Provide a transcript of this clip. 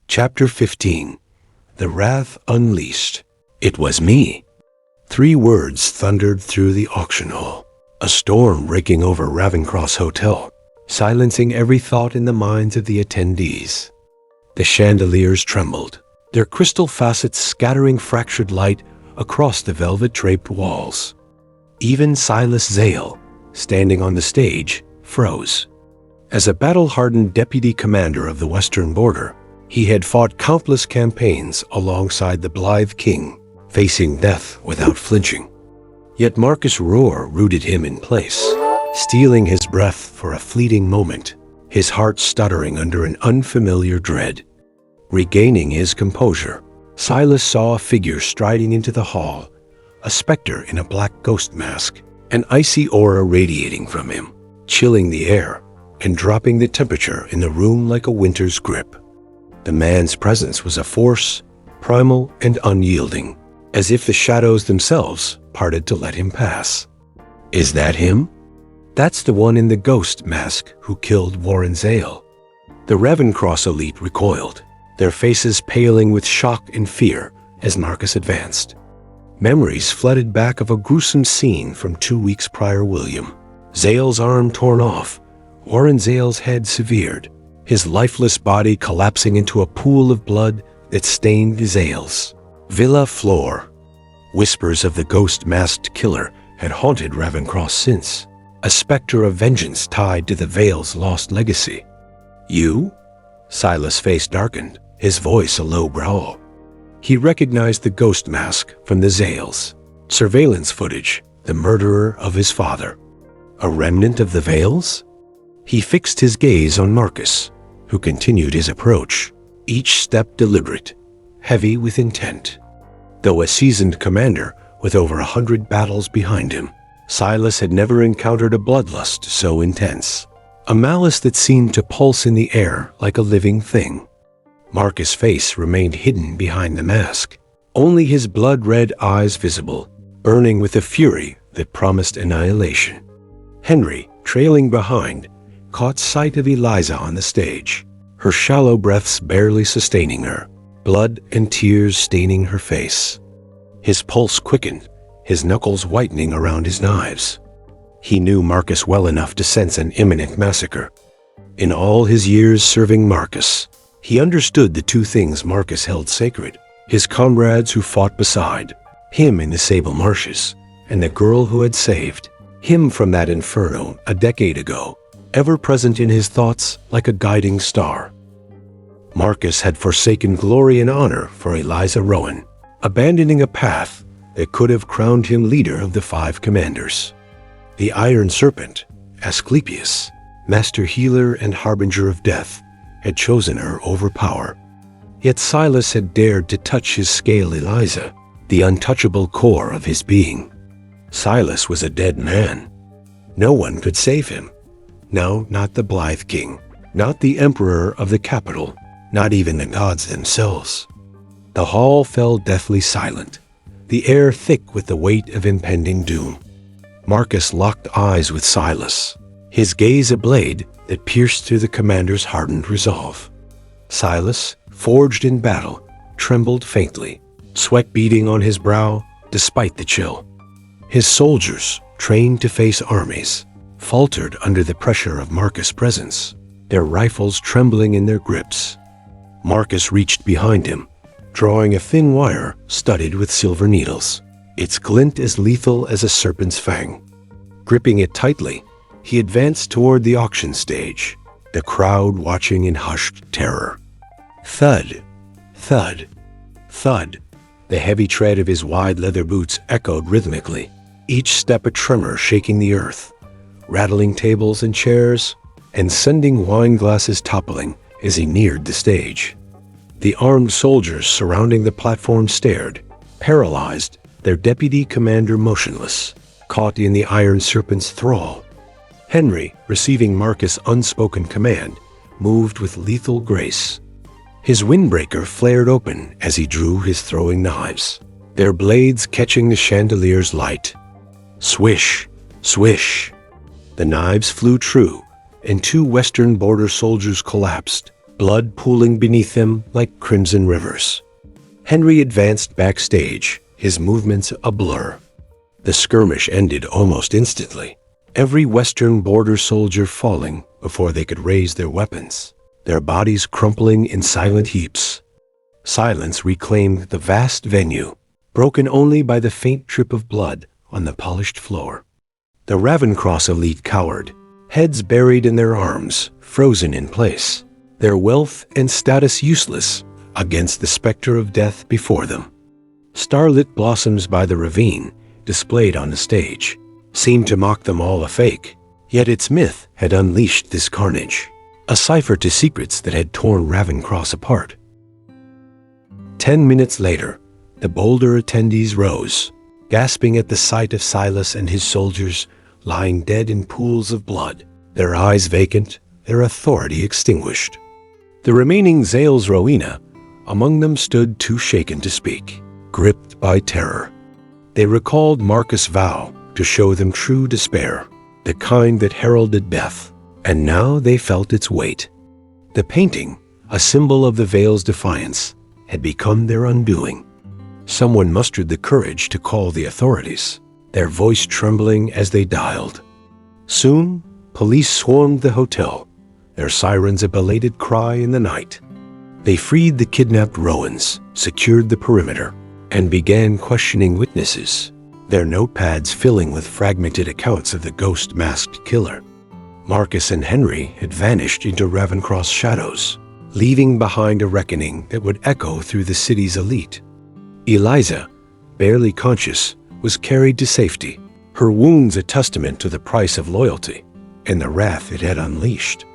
Chapter 15. The Wrath Unleashed. It was me. 3 words thundered through the auction hall. A storm raking over Ravencross Hotel, silencing every thought in the minds of the attendees. The chandeliers trembled, their crystal facets scattering fractured light across the velvet-draped walls. Even Silas Zale, standing on the stage, froze. As a battle-hardened deputy commander of the Western Border, he had fought countless campaigns alongside the blithe king, facing death without flinching. Yet Marcus Roar rooted him in place, stealing his breath for a fleeting moment, his heart stuttering under an unfamiliar dread. Regaining his composure, Silas saw a figure striding into the hall, a specter in a black ghost mask, an icy aura radiating from him, chilling the air and dropping the temperature in the room like a winter's grip. The man's presence was a force, primal and unyielding, as if the shadows themselves parted to let him pass. Is that him? That's the one in the ghost mask who killed Warren Zale. The Ravencross elite recoiled, their faces paling with shock and fear as Marcus advanced. Memories flooded back of a gruesome scene from 2 weeks prior. William Zale's arm torn off, Warren Zale's head severed, his lifeless body collapsing into a pool of blood that stained Zale's villa floor. Whispers of the ghost-masked killer had haunted Ravencross since, a specter of vengeance tied to the Vale's lost legacy. You? Silas' face darkened, his voice a low growl. He recognized the ghost mask from the Zales. Surveillance footage, the murderer of his father. A remnant of the Vales? He fixed his gaze on Marcus, who continued his approach, each step deliberate, heavy with intent. Though a seasoned commander with over 100 battles behind him, Silas had never encountered a bloodlust so intense, a malice that seemed to pulse in the air like a living thing. Marcus' face remained hidden behind the mask, only his blood-red eyes visible, burning with a fury that promised annihilation. Henry, trailing behind, caught sight of Eliza on the stage, her shallow breaths barely sustaining her, blood and tears staining her face. His pulse quickened, his knuckles whitening around his knives. He knew Marcus well enough to sense an imminent massacre. In all his years serving Marcus, he understood the 2 things Marcus held sacred: his comrades who fought beside him in the Sable Marches, and the girl who had saved him from that inferno a decade ago, ever present in his thoughts like a guiding star. Marcus had forsaken glory and honor for Eliza Rowan, abandoning a path that could have crowned him leader of the 5 commanders. The Iron Serpent, Asclepius, master healer and harbinger of death, had chosen her over power. Yet Silas had dared to touch his scale Eliza, the untouchable core of his being. Silas was a dead man. No one could save him. No, not the blithe king, not the emperor of the capital, not even the gods themselves. The hall fell deathly silent, the air thick with the weight of impending doom. Marcus locked eyes with Silas, his gaze a blade that pierced through the commander's hardened resolve. Silas, forged in battle, trembled faintly, sweat beading on his brow despite the chill. His soldiers, trained to face armies, faltered under the pressure of Marcus' presence, their rifles trembling in their grips. Marcus reached behind him, drawing a thin wire studded with silver needles, its glint as lethal as a serpent's fang. Gripping it tightly, he advanced toward the auction stage, the crowd watching in hushed terror. Thud, thud, thud. The heavy tread of his wide leather boots echoed rhythmically, each step a tremor shaking the earth, rattling tables and chairs, and sending wine glasses toppling as he neared the stage. The armed soldiers surrounding the platform stared, paralyzed, their deputy commander motionless, caught in the Iron Serpent's thrall. Henry, receiving Marcus' unspoken command, moved with lethal grace. His windbreaker flared open as he drew his throwing knives, their blades catching the chandelier's light. Swish, swish. The knives flew true, and 2 Western Border soldiers collapsed, blood pooling beneath them like crimson rivers. Henry advanced backstage, his movements a blur. The skirmish ended almost instantly, every Western border soldier falling before they could raise their weapons, their bodies crumpling in silent heaps. Silence reclaimed the vast venue, broken only by the faint drip of blood on the polished floor. The Ravencross elite cowered, heads buried in their arms, frozen in place, their wealth and status useless against the specter of death before them. Starlit blossoms by the ravine, displayed on the stage, seemed to mock them all a fake, yet its myth had unleashed this carnage, a cipher to secrets that had torn Ravencross apart. 10 minutes later, the bolder attendees rose, gasping at the sight of Silas and his soldiers lying dead in pools of blood, their eyes vacant, their authority extinguished. The remaining Zales Rowena, among them stood too shaken to speak, gripped by terror. They recalled Marcus Vale to show them true despair, the kind that heralded death, and now they felt its weight. The painting, a symbol of the Vale's defiance, had become their undoing. Someone mustered the courage to call the authorities, their voice trembling as they dialed. Soon, police swarmed the hotel, their sirens a belated cry in the night. They freed the kidnapped Rowans, secured the perimeter, and began questioning witnesses, their notepads filling with fragmented accounts of the ghost-masked killer. Marcus and Henry had vanished into Ravencross shadows, leaving behind a reckoning that would echo through the city's elite. Eliza, barely conscious, was carried to safety, her wounds a testament to the price of loyalty and the wrath it had unleashed.